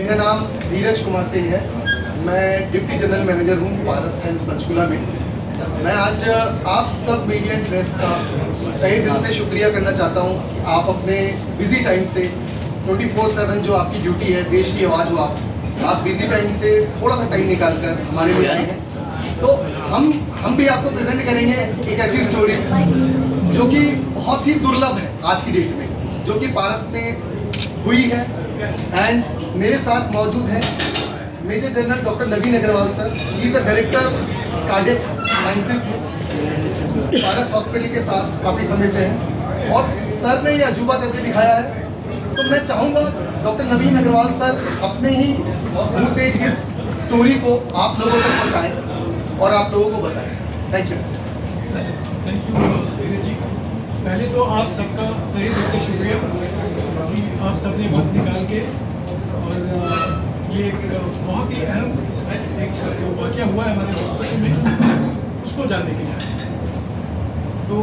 मेरा नाम धीरज कुमार सिंह है। मैं डिप्टी जनरल मैनेजर हूँ पारस हेल्थ पंचकुला में। मैं आज आप सब मीडिया प्रेस का तहे दिल से शुक्रिया करना चाहता हूँ कि आप अपने बिजी टाइम से 24/7 जो आपकी ड्यूटी है, देश की आवाज़ हो आप बिजी टाइम से थोड़ा सा टाइम निकाल कर हमारे लिए आए हैं। तो हम भी आपको प्रेजेंट करेंगे एक ऐसी स्टोरी जो कि बहुत ही दुर्लभ है आज की डेट में, जो कि पारस में हुई है। एंड मेरे साथ मौजूद है major general doctor Naveen Agarwal sir. He is a director cardiac sciences में पारस हॉस्पिटल के साथ काफ़ी समय से हैं और सर ने ये अजूबा करके दिखाया है। तो मैं चाहूँगा डॉक्टर नवीन अग्रवाल सर अपने ही मुँह से इस स्टोरी को आप लोगों तक पहुँचाएँ और आप लोगों को बताएं। Thank you sir. Thank you Dheeraj ji. पहले तो आप सबका तहे दिल से शुक्रिया कि आप सबने वक्त निकाल के और ये एक बहुत ही अहम एक जो वाक़या हुआ है हमारे हॉस्पिटल में उसको जानने के लिए। तो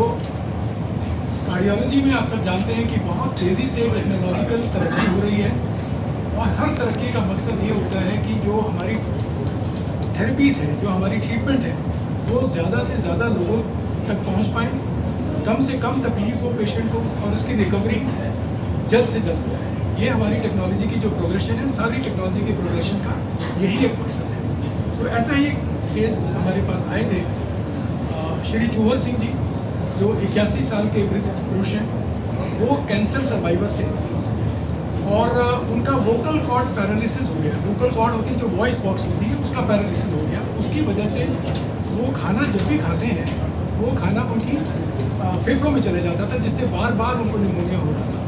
कार्डियोलॉजी में आप सब जानते हैं कि बहुत तेज़ी से टेक्नोलॉजिकल तरक्की हो रही है और हर तरक्की का मकसद ये होता है कि जो हमारी थेरेपीज़ हैं, जो हमारी ट्रीटमेंट है, वो ज़्यादा से ज़्यादा लोगों तक पहुंच पाएँ, कम से कम तकलीफ हो पेशेंट को और उसकी रिकवरी जल्द से जल्द हो जाए। ये हमारी टेक्नोलॉजी की जो प्रोग्रेशन है, सारी टेक्नोलॉजी के प्रोग्रेशन का यही एक मकसद है। तो ऐसा ही एक केस हमारे पास आए थे श्री चूहर सिंह जी, जो 81 साल के वृद्ध पुरुष हैं। वो कैंसर सर्वाइवर थे और उनका वोकल कॉर्ड पैरालिसिस हो गया। वोकल कॉर्ड होती है जो वॉइस बॉक्स होती है, उसका पैरालिसिस हो गया। उसकी वजह से वो खाना जब भी खाते हैं वो खाना उनकी फेफड़ों में चले जाता था, जिससे बार बार उनको निमोनिया हो रहा था।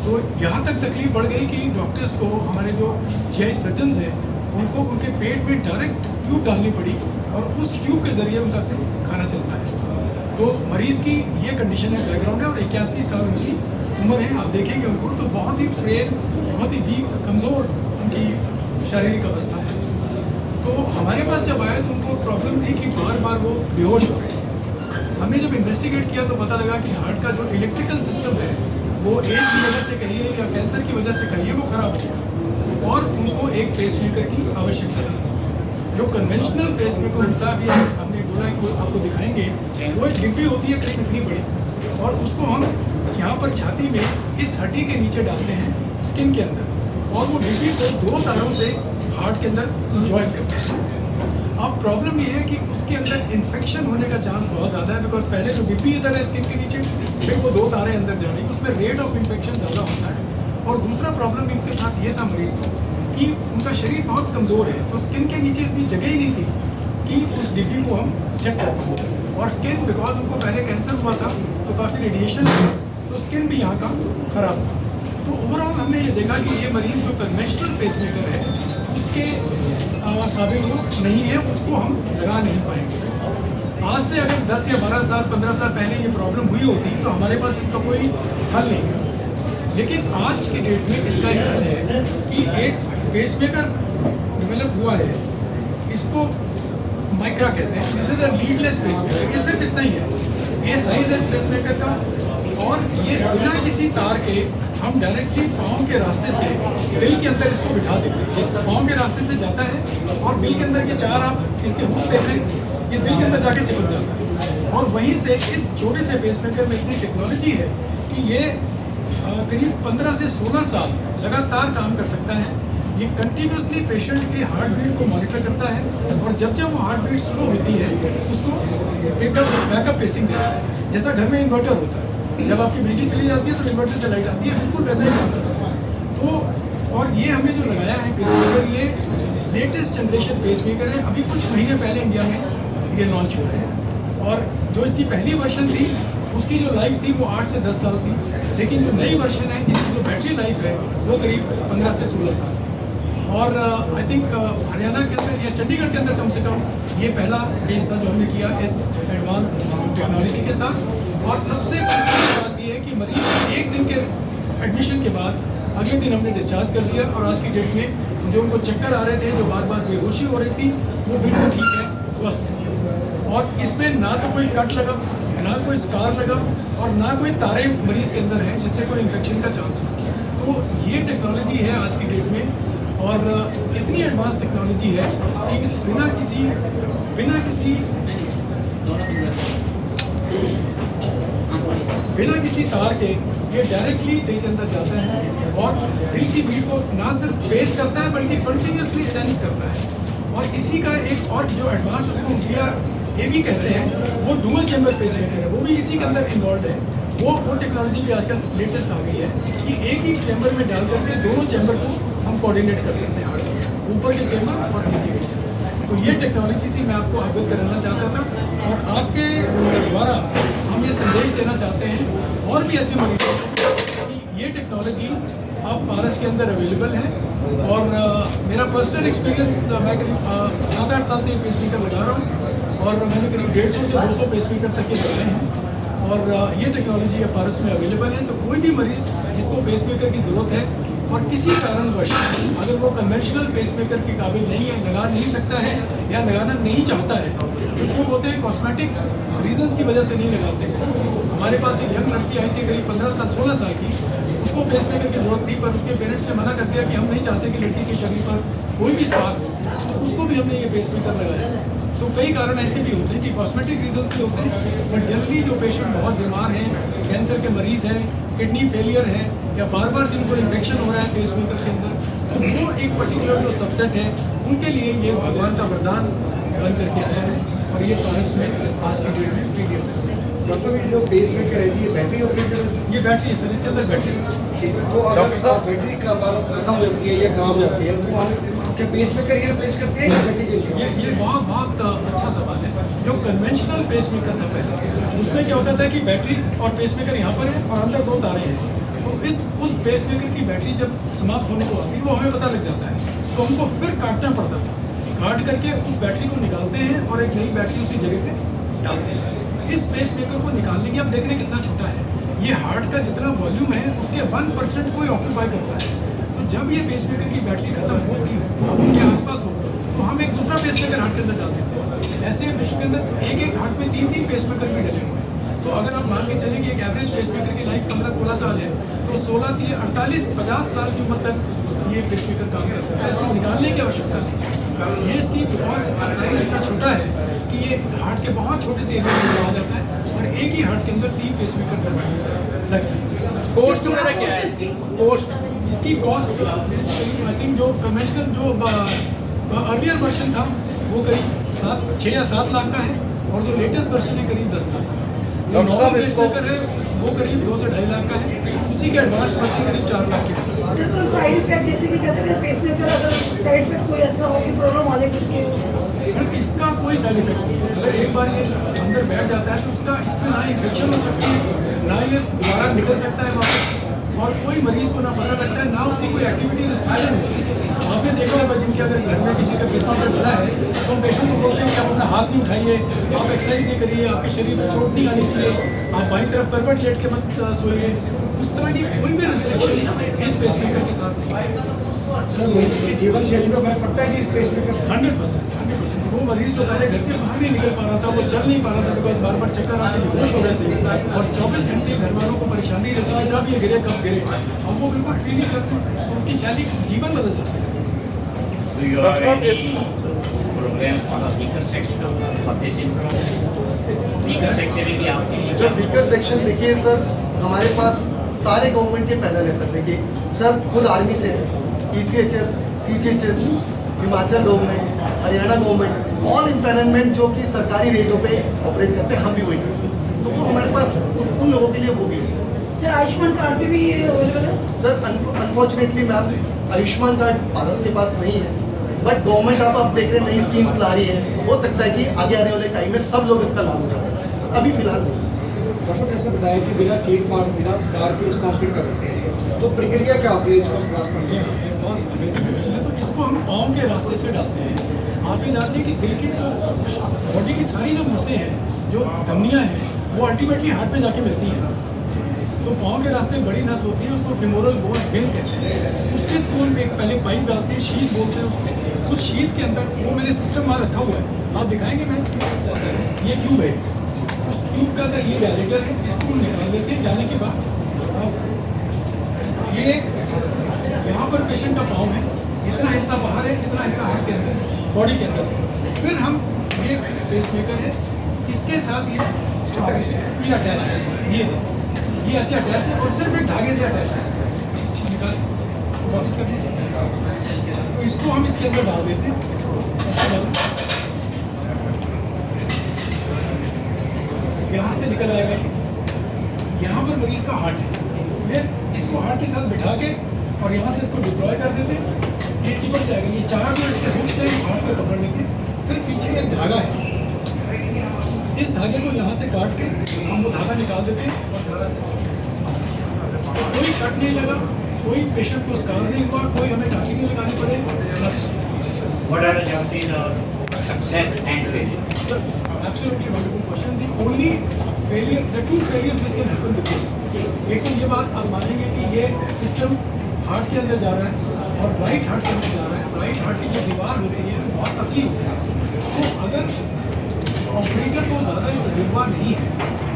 तो यहाँ तक तकलीफ बढ़ गई कि डॉक्टर्स को, हमारे जो GI सर्जन्स हैं, उनको उनके पेट में डायरेक्ट ट्यूब डालनी पड़ी और उस ट्यूब के ज़रिए उनका से खाना चलता है। तो मरीज़ की ये कंडीशन है, बैकग्राउंड है और 81 साल उनकी उम्र है। आप देखेंगे उनको तो बहुत ही फ्रेल, बहुत ही वीक, कमज़ोर उनकी शारीरिक अवस्था है। तो हमारे पास जब आया तो उनको प्रॉब्लम थी कि बार बार वो बेहोश हो गए। हमने जब इन्वेस्टिगेट किया तो पता लगा कि हार्ट का जो इलेक्ट्रिकल सिस्टम है वो एज की वजह से कहिए या कैंसर की वजह से कहिए वो ख़राब हो गया और उनको एक पेसमेकर की आवश्यकता थी। जो कन्वेंशनल पेसमेकर होता है, अभी हमने बोला कि आपको दिखाएंगे, वो एक डिब्बी होती है करीब इतनी बड़ी और उसको हम यहाँ पर छाती में इस हड्डी के नीचे डालते हैं, स्किन के अंदर, और वो डिब्बी को 2 तारों से हार्ट के अंदर ज्वाइन करते हैं। अब प्रॉब्लम ये है कि उसके अंदर इन्फेक्शन होने का चांस बहुत ज़्यादा है, बिकॉज पहले जो डिब्बी इधर है स्किन के नीचे, फिर वो 2 तारे अंदर जा रही है, उसमें रेट ऑफ इन्फेक्शन ज़्यादा होता है। और दूसरा प्रॉब्लम इनके साथ ये था मरीज़ को कि उनका शरीर बहुत कमज़ोर है, तो स्किन के नीचे इतनी जगह ही नहीं थी कि उस डिब्बी को हम सेट कर पाएँ। और स्किन, बिकॉज उनको पहले कैंसर हुआ था तो काफ़ी रेडिएशन था, तो स्किन भी यहाँ का ख़राब था। तो ओवरऑल हमने ये देखा कि ये मरीज़ जो कन्वेंशनल पेसमेकर है उसके काबिल वो नहीं है, उसको हम लगा नहीं पाएंगे। आज से अगर 10 या 12 साल 15 साल पहले ये प्रॉब्लम हुई होती तो हमारे पास इसका कोई हल नहीं था। लेकिन आज की डेट में इसका एक हल है कि एक पेसमेकर डेवलप हुआ है, इसको माइक्रा कहते हैं। This is a leadless pacemaker. ये सिर्फ इतना ही है, ये साइज है पेसमेकर का और ये बिना किसी तार के हम डायरेक्टली पाँव के रास्ते से दिल के अंदर इसको बिठा देते हैं। पाँव के रास्ते से जाता है और दिल के अंदर के 4 आप इसके हुक देते हैं, ये दिल के अंदर जाके चिपक जाता है। और वहीं से इस छोटे से पेसमेकर में इतनी टेक्नोलॉजी है कि ये करीब 15 से 16 साल लगातार काम कर सकता है। ये कंटिन्यूसली पेशेंट के हार्ट बीट को मॉनिटर करता है और जब जब वो हार्ट बीट स्लो होती है उसको बैकअप पेसिंग देता है। जैसा घर में इन्वर्टर होता है, जब आपकी बिजली चली जाती है तो इन्वर्टर से लाइट आती है, बिल्कुल वैसा ही काम करता है। तो और ये हमने जो लगाया है पेसमेकर, ये लेटेस्ट जनरेशन पेसमेकर है। अभी कुछ महीने पहले इंडिया में ये लॉन्च हुआ है और जो इसकी पहली वर्जन थी उसकी जो लाइफ थी वो 8 से 10 साल थी, लेकिन जो नई वर्जन है इसकी जो बैटरी लाइफ है वो करीब 15 से 16 साल। और आई थिंक हरियाणा के अंदर या चंडीगढ़ के अंदर कम से कम ये पहला केस था जो हमने किया इस एडवांस टेक्नोलॉजी के साथ। और सबसे बड़ी बात ये है कि मरीज 1 दिन के एडमिशन के बाद अगले दिन हमने डिस्चार्ज कर दिया और आज की डेट में जो उनको चक्कर आ रहे थे, जो बार बार बेहोशी हो रही थी, वो बिल्कुल ठीक है, स्वस्थ है। और इसमें ना तो कोई कट लगा, ना कोई स्कार लगा और ना कोई तारे मरीज़ के अंदर हैं जिससे कोई इन्फेक्शन का चांस हो। तो ये टेक्नोलॉजी है आज की डेट में और इतनी एडवांस टेक्नोलॉजी है कि बिना किसी तार के ये डायरेक्टली दिल के अंदर जाता है और दिल की बीट को ना सिर्फ बेस करता है बल्कि कंटिन्यूसली सेंस करता है। और इसी का एक और जो एडवांस उसको ये भी कहते हैं वो डुअल चैम्बर पेसमेकर है, वो भी इसी के अंदर इन्वॉल्व है। वो टेक्नोलॉजी भी आजकल लेटेस्ट आ गई है कि एक ही चैम्बर में डाल करके दोनों चैम्बर को हम कोऑर्डिनेट कर सकते हैं, ऊपर के चैम्बर और नीचे के चैम्बर। तो ये टेक्नोलॉजी से मैं आपको अवगत कराना चाहता था और आपके द्वारा हम ये संदेश देना चाहते हैं और भी ऐसे मरीजों को कि ये टेक्नोलॉजी आप पारस के अंदर अवेलेबल है। और मेरा पर्सनल एक्सपीरियंस, मैं करीब 7-8 साल से ये पेसमेकर लगा रहा हूँ और मैंने करीब 150 से 200 पेसमेकर तक के लगाए हैं और ये टेक्नोलॉजी पारस में अवेलेबल है। तो कोई भी मरीज़ जिसको पेसमेकर की ज़रूरत है और किसी कारणवश अगर वो कन्वेंशनल पेसमेकर के काबिल नहीं है, लगा नहीं सकता है या लगाना नहीं चाहता है, उसको बोलते हैं कॉस्मेटिक रीजंस की वजह से नहीं लगाते। हमारे पास एक यंग लड़की आई थी करीब 15-16 साल की, उसको पेसमेकर की ज़रूरत थी पर उसके पेरेंट्स ने मना कर दिया कि हम नहीं चाहते कि लड़की के शरीर पर कोई भी स्कार हो, तो उसको भी हमने ये पेसमेकर लगाया। तो कई कारण ऐसे भी होते हैं कि कॉस्मेटिक रीजंस भी होते हैं, बट जनरली जो पेशेंट बहुत बीमार हैं, कैंसर के मरीज़ हैं, किडनी फेलियर है या बार बार जिनको इन्फेक्शन हो रहा है पेसमेकर के अंदर, तो वो एक पर्टिकुलर जो सबसेट है उनके लिए ये भगवान का वरदान बन करके आया है और ये पारस में आज की डेट में फ्री है। डॉक्टर साहब ये जो पेसमेकर है जी, ये बैटरी ऑपरेटेड है? ये बैटरी है सर, इसके अंदर बैटरी है। ठीक है, तो अगर साहब बैटरी का खत्म हो जाती है या खराब हो जाती है तो हम क्या पेसमेकर ये रिप्लेस करते हैं या बैटरी चेंज? ये बहुत अच्छा सवाल है। जो कन्वेंशनल पेसमेकर था पहले, उसमें क्या होता था कि बैटरी और पेसमेकर यहाँ पर है और अंदर 2 तारें हैं, तो उस पेसमेकर की बैटरी जब समाप्त होने को आती है वो हमें पता लग जाता है, तो हमको फिर काटना पड़ता था। काट करके उस बैटरी को निकालते हैं और एक नई बैटरी उसी जगह पे डालते हैं। इस पेसमेकर को निकालने की आप देख रहे हैं कितना छोटा है, ये हार्ट का जितना वॉल्यूम है उसके 1% को ही ऑक्यूपाई करता है। तो जब ये पेसमेकर की बैटरी खत्म होती है उनके आसपास हो तो हम एक दूसरा पेसमेकर हार्ट के अंदर डाल देते हैं। ऐसे विश्व के अंदर एक हार्ट में 3 पेसमेकर भी डले हुए हैं। तो अगर आप मान के चलें कि एक एवरेज पेसमेकर की लाइफ 15-16 साल है, तो 16-48-50 साल की उम्र तक ये पेसमेकर काम कर सकता है। इसको निकालने की आवश्यकता नहीं है। ये इसकी बिकॉज इसका साइज इतना छोटा है कि ये हार्ट के बहुत छोटे से एरिया में आ जाता है और एक ही हार्ट के अंदर 3 पेसमेकर लग सकते हैं। कॉस्ट वगैरह क्या है इसकी? इसकी कॉस्ट आई थिंक जो कन्वेंशनल जो अर्लियर वर्जन था वो करीब 6 या 7 लाख का है और जो लेटेस्ट वर्जन है करीब 10 लाख का है। जो नॉर्मल पेसमेकर है वो करीब 2 से 2.5 लाख का है, उसी के एडवांस वर्जन करीब 4 लाख के। सर कोई साइड इफेक्ट जैसे कि कहते हैं पेसमेकर अगर साइड इफेक्ट कोई ऐसा हो कि प्रॉब्लम आ जाए किसको? इसका कोई साइड इफेक्ट नहीं है। अगर एक बार ये अंदर बैठ जाता है तो इसमें ना इन्फेक्शन हो सकती है, ना ये दोबारा निकल सकता है वापस, और कोई मरीज को ना पता लगता है ना उसकी कोई एक्टिविटी रिस्ट्रिक्शन होती है। आपने देखा होगा जिनके अगर घर में किसी का पेसमेकर डला है तो हम पेशेंट को बोलते हैं कि आप अपना हाथ नहीं उठाइए, आप एक्सरसाइज नहीं करिए, आपके शरीर में चोट नहीं आनी चाहिए, आप बाईं तरफ करवट लेट के मत सोइए। उस तरह की कोई भी रिस्ट्रिक्शन इस पेसमेकर के साथ नहीं है। सर इसकी जीवन शैली में फर्क पड़ता है जी इस पेसमेकर से? 100%। वो मरीज जो पहले घर से बाहर नहीं निकल पा रहा था, वो चल नहीं पा रहा था, बिकॉज बार बार चक्कर आके बेहोश हो रहे थे और 24 घंटे घर वालों को परेशानी रहती है कब ये गिरे कब गिरे, अब वो बिल्कुल फील नहीं करते, उनकी शैली जीवन बदल जाती है। Program for the weaker section for this improvement. Weaker section में भी आपके लिए सर वीकर सेक्शन देखिए सर, हमारे पास सारे गवर्नमेंट के पैनल है सर। देखिए सर खुद आर्मी से ECHS, CGHS, Himachal government, Haryana government, all empanelment जो कि सरकारी रेटों पे ऑपरेट करते हैं, हम भी वही करते हैं। तो वो हमारे पास उन लोगों के लिए वो भी है सर आयुष्मान कार्ड पे भी ये अवेलेबल है? Sir unfortunately ma'am Ayushman card Paras के पास नहीं है, बट गवर्नमेंट आप देख रहे हैं नई स्कीम्स ला रही है, हो सकता है कि आगे आने वाले टाइम में सब लोग इसका लाभ उठा सकते हैं, अभी फिलहाल नहीं। डॉक्टर जैसे बताया कि बिना चेक फार्म बिना स्कार के इसको ऑपरेट कर सकते हैं, तो प्रक्रिया क्या होती है इसको क्रॉस करने की? तो इसको हम पाँव के रास्ते से डालते हैं। आप ये जानते हैं कि दिल की तो बॉडी की सारी जो नसें हैं, जो धमनियाँ हैं, वो अल्टीमेटली हार्ट पे जाके मिलती हैं। तो पाँव के रास्ते बड़ी नस होती है, उसको फेमोरल बोन वेन कहते हैं। उसके थ्रू में एक पहले पाइप डालते हैं, शीट बोलते हैं उसको। उस शीट के अंदर वो मैंने सिस्टम वहाँ रखा हुआ है, आप दिखाएंगे मैं, ये ट्यूब है, उस ट्यूब का अगर ये डायरेक्टर है, इसको निकाल देते हैं। जाने के बाद ये यहाँ पर पेशेंट का पाँव है, इतना हमारे इतना हिस्सा हार्ट के अंदर, बॉडी के अंदर। फिर हम ये पेसमेकर है, इसके साथ ये अटैच है, ये ऐसे अटैच है और सिर्फ एक धागे से अटैच है। इसको निकाल वापस कर दीजिए, तो इसको हम इसके अंदर डाल देते हैं। यहाँ से निकल आएगा ये, यहाँ पर मरीज का हार्ट है, फिर इसको हार्ट के साथ बिठा के और यहाँ से इसको डिप्लॉय कर देते हैं, ये चिपक जाएगा। ये चार जो इसके हुक्स हैं हार्ट पे पकड़ने के, फिर पीछे एक धागा है, इस धागे को यहाँ से काट के हम वो धागा निकाल देते हैं और सारा सिस्टम, कोई कट नहीं लगा, कोई पेशेंट को स्कार नहीं हुआ, कोई हमें टाँकी नहीं लगानी पड़े। What are the chances of success and failure? Absolutely wonderful question. The only failure, the two failures which can happen with this, एक तो ये बात आप मानेंगे कि ये सिस्टम हार्ट के अंदर जा रहा है और राइट हार्ट के अंदर जा रहा है। राइट हार्ट की जो दीवार होती है वो बहुत पतली होती है, तो अगर ऑपरेटर को ज़्यादा जो तजुर्बा नहीं है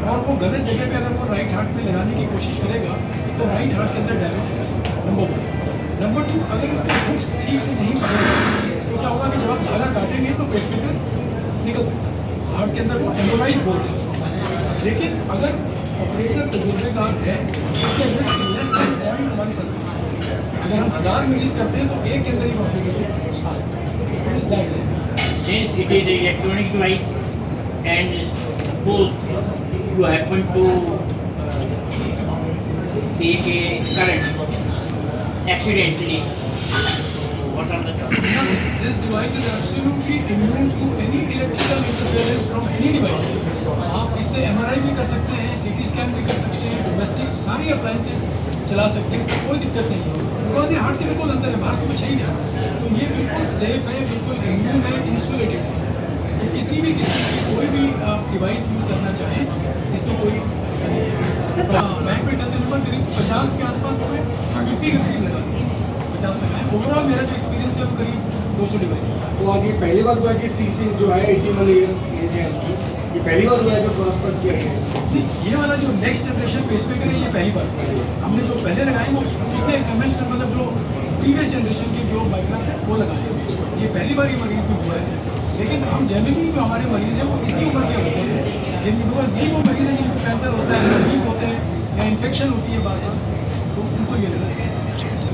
और वो गलत जगह पे अगर वो राइट हार्ट में लगाने की कोशिश करेगा तो राइट हार्ट के अंदर डैमेज हो सकता है, नंबर 1। नंबर 2, अगर इसके हुक्स ठीक से नहीं पकड़ेगा तो क्या होगा कि जब आप धागा काटेंगे तो पेसमेकर निकल सकता है, हार्ट के अंदर वो एम्बोलाइज बोलते हैं उसको। लेकिन अगर ऑपरेटर तजुर्बेकार है, इससे रिस्क लेस देन 0.1%। अगर हम 1000 मरीज करते हैं तो एक के अंदर ही कॉम्प्लिकेशन आ सकता है। Since it is an electronic device and suppose you happen to take a current accidentally, what are the chances? This device is absolutely immune to any electrical interference from any device. आप इससे MRI भी कर सकते हैं, CT scan भी कर सकते हैं, डोमेस्टिक सारी अप्लाइंसेस चला सकते हैं, कोई दिक्कत नहीं है। बिकॉज ये हार्ट के बिल्कुल अंदर है, बाहर तो कुछ है ही नहीं, तो ये बिल्कुल सेफ है, बिल्कुल इम्यून है, इंसुलेटेड है। तो किसी भी किस्म की कोई भी आप डिवाइस यूज़ करना चाहें, इसमें कोई बैंक में करते नंबर करीब 50 के आसपास हो गए, 50 के करीब लगा 50 लगाए। ओवरऑल मेरा जो एक्सपीरियंस है वो करीब 200 डिवाइसेस है। तो आज ये पहली बार हुआ है कि सीसी जो है 81 ईयर्स एज है इनकी, ये पहली बार हुआ है जो ट्रांसफर किया गया है। ये वाला जो नेक्स्ट जनरेशन पेसमेकर है ये पहली बार हमने जो पहले लगाए वो पिछले कन्वेंशनल मतलब जो प्रीवियस जनरेशन के जो माइक्रोन है वो लगाए हैं। ये पहली बार ये मरीज भी हुआ है, लेकिन हम जनरली जो हमारे मरीज हैं वो इसी उम्र के होते हैं, जिनके यही वो मरीज हैं जिनको कैंसर होता है, लीक होते हैं या इन्फेक्शन होती है बार बार, तो उनको ये लगाते हैं।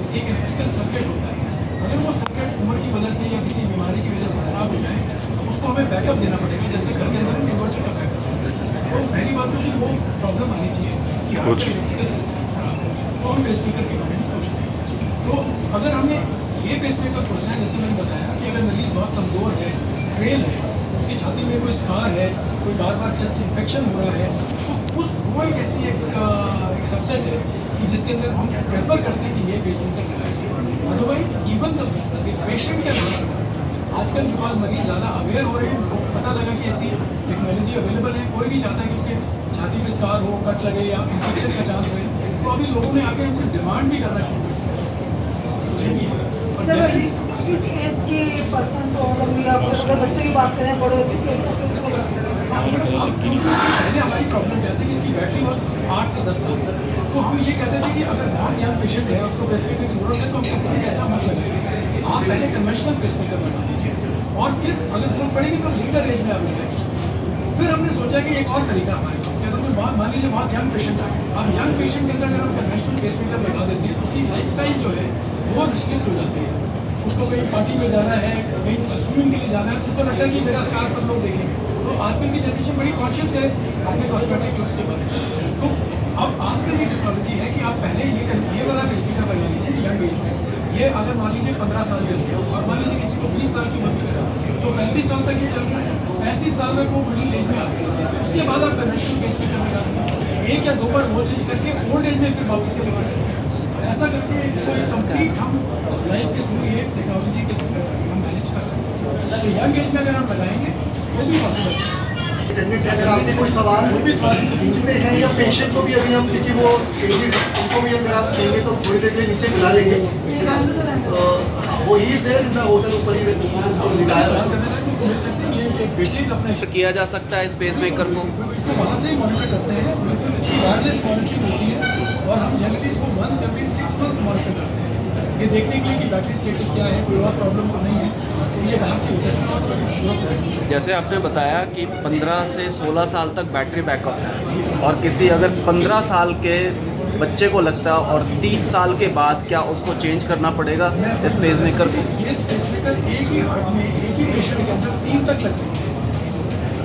एक इलेक्ट्रिकल सर्किट होता है, अगर वो सर्किट उम्र की वजह से या किसी बीमारी की वजह से खराब हो जाए तो उसको हमें बैकअप देना पड़ेगा, जैसे घर के अंदर इन्वर्टर का बैकअप। तो पहली बात तो कि वो प्रॉब्लम आनी चाहिए कि हार्ट का इलेक्ट्रिकल सिस्टम खराब हो, तो हम पेसमेकर के बारे में सोचते हैं। तो अगर हमने ये पेसमेकर सोचना है, जैसे मैंने बताया कि अगर मरीज बहुत कमज़ोर है, फेल है, उसकी छाती में कोई स्कार है, कोई बार बार चेस्ट इन्फेक्शन हो रहा है, तो वो एक ऐसी एक सबसेट है कि जिसके अंदर हम प्रेफर करते हैं कि ये पेसमेकर लगाया जाए। अदरवाइज इवन द पेशेंट का रिस्क, आजकल के बाद मरीज ज़्यादा अवेयर हो रहे हैं, पता लगा कि ऐसी टेक्नोलॉजी अवेलेबल है, कोई नहीं चाहता कि उसके छाती में स्कार हो, कट लगे या इन्फेक्शन का चांस रहे, तो अभी लोगों ने आके हमसे डिमांड भी करना शुरू कर दिया। सर किस एज के पर्सन को मतलब या अगर बच्चों की बात करें, बड़े किस एज तक के उसको पहले हमारी प्रॉब्लम क्या थी कि इसकी बैटरी बस 8 से 10 साल, तो हम ये कहते थे कि अगर बहुत यंग पेशेंट है उसको पेसमेकर की जरूरत है तो हमको ऐसा मत लगे, आप पहले कन्वेंशनल पेसमेकर लगा दीजिए और फिर अगर जरूरत पड़ेगी तो लेटर एज में आप लगाएंगे। फिर हमने सोचा कि एक और तरीका हमारे पास, अगर कोई बहुत मान लीजिए बहुत यंग पेशेंट है, अब यंग पेशेंट के अंदर अगर हम कन्वेंशनल पेसमेकर लगा देते हैं तो उसकी लाइफ स्टाइल जो है वो रिस्ट्रिक्ट हो जाती है। उसको कहीं पार्टी में जाना है, कहीं स्विमिंग के लिए जाना है, तो उसको लगता है कि मेरा स्कार सब लोग देखेंगे। तो आजकल की जनरेशन बड़ी कॉन्शियस है अपने कॉस्मेटिक लुक्स के बारे में। तो अब आजकल की टेक्नोलॉजी है कि आप पहले ये वाला पेसमेकर लगा लीजिए यंग एज में। ये अगर मान लीजिए 15 साल चल गया और मान लीजिए किसी को 20 साल की उम्र में तो 35 साल तक ये चल रहा है, 35 साल तक वो मिडिल एज में आ गया, उसके बाद आप कन्वेंशनल पेसमेकर लगा देंगे, 1 या 2 बार वो चेंज करके ओल्ड एज में फिर वापस से लगा सकते हैं। ऐसा करके इसको कंप्लीट हम लाइफ के थ्रू ये टेक्नोलॉजी के थ्रू हम मैनेज कर सकते हैं। तो यंग एज में अगर हम लगाएंगे वो भी पॉसिबल है। अगर आपको कोई सवाल वो भी सवाल नीचे है या पेशेंट को भी अभी हम क्योंकि वो एजेड उनको भी अगर आप कहेंगे तो थोड़ी देर के लिए नीचे बुला लेंगे। वो ही देर इन होटल ऊपर ही मिल सकते हैं, ये एक बेटे का अपना किया जा सकता है इस पेसमेकर को? इसको वहाँ से ही मॉनिटर करते हैं, बिल्कुल इसकी वायरलेस मॉनिटरिंग होती है और हम जनरली इसको 1 every 6 months मॉनिटर करते हैं। ये देखने के लिए कि बैटरी स्टेटस क्या है, कोई और प्रॉब्लम तो नहीं है, तो ये बाहर से होता है। जैसे आपने बताया कि 15 से 16 साल तक बैटरी बैकअप है, और किसी अगर 15 साल के बच्चे को लगता है और 30 साल के बाद क्या उसको चेंज करना पड़ेगा इस पेसमेकर को? ये पेसमेकर एक ही हार्ट में, एक ही पेशेंट के अंदर 3 तक लग सकते हैं।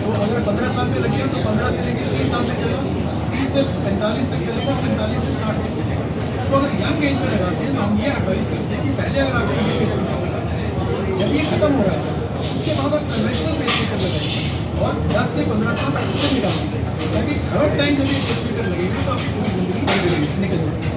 तो अगर 15 साल में लगे तो 15 से लेकर 30 साल तक चलेगा, 30 से 45 तक चलेगा, 45 से 60 तक चलेगा। तो अगर यंग एज में लगाते हैं तो हम ये एडवाइस करते हैं कि पहले अगर आप ये पेसमेकर लगाते हैं, जब ये खत्म हो रहा है उसके बाद आप कन्वेंशनल पेसमेकर लगाइए और 10 से 15 साल तक उससे निकाल दीजिए, ताकि थर्ड टाइम जब ये पेसमेकर लगेगा तो आपकी पूरी जिंदगी निकल जाएगी।